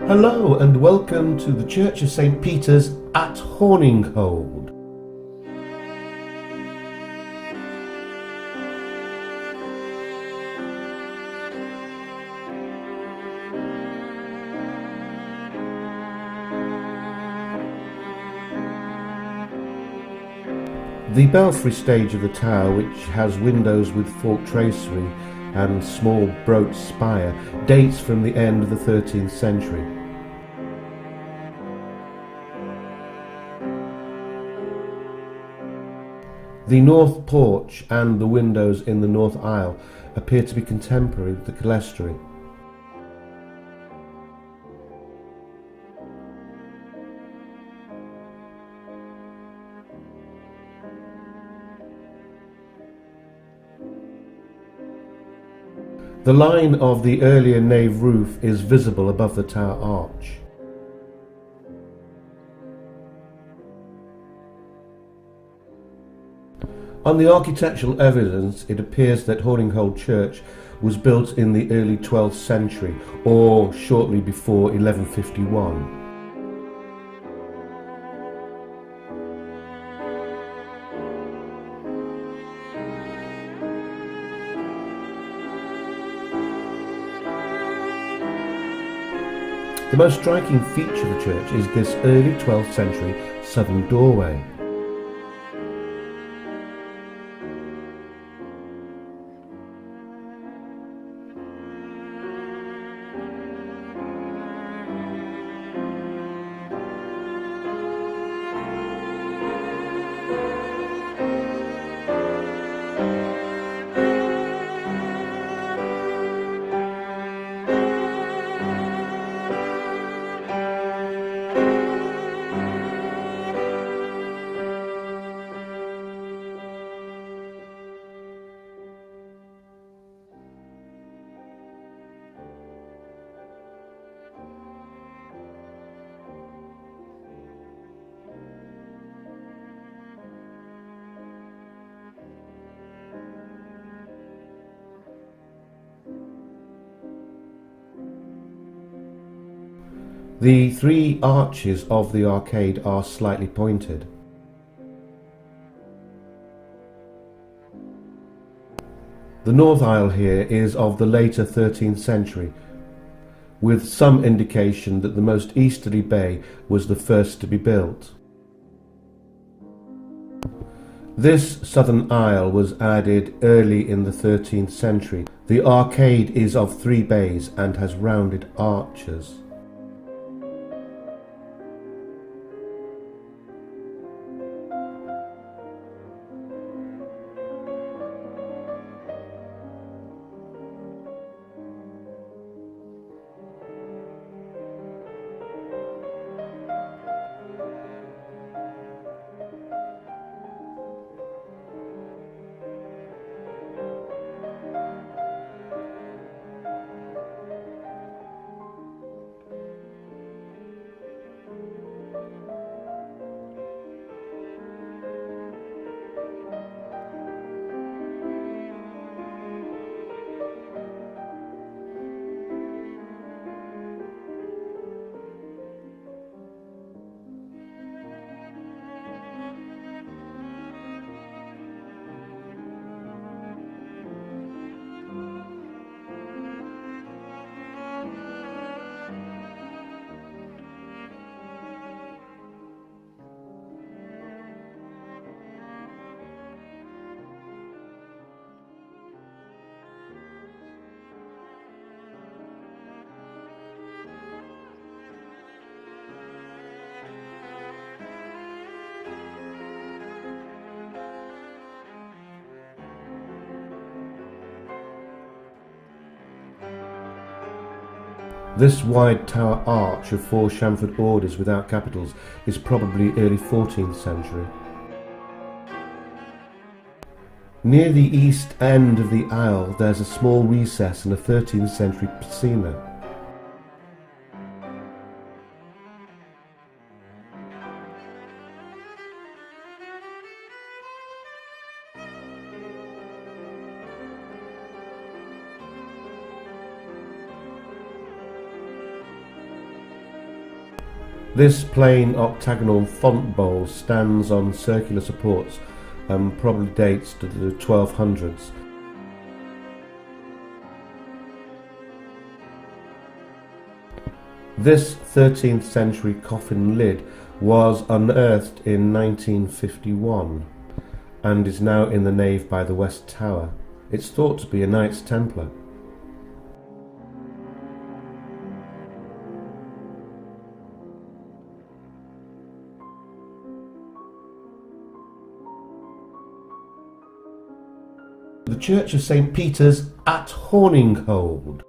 Hello and welcome to the Church of St. Peter's at Horninghold. The belfry stage of the tower, which has windows with forked tracery and small broach spire, dates from the end of the 13th century. The north porch and the windows in the north aisle appear to be contemporary with the clerestory. The line of the earlier nave roof is visible above the tower arch. On the architectural evidence, it appears that Horninghold Church was built in the early 12th century or shortly before 1151. The most striking feature of the church is this early 12th century southern doorway. The three arches of the arcade are slightly pointed. The north aisle here is of the later 13th century, with some indication that the most easterly bay was the first to be built. This southern aisle was added early in the 13th century. The arcade is of three bays and has rounded arches. This wide tower arch of four chamfered orders without capitals is probably early 14th century. Near the east end of the aisle there's a small recess and a 13th century piscina. This plain octagonal font bowl stands on circular supports and probably dates to the 1200s. This 13th century coffin lid was unearthed in 1951 and is now in the nave by the West Tower. It's thought to be a Knights Templar. The Church of St. Peter's at Horninghold.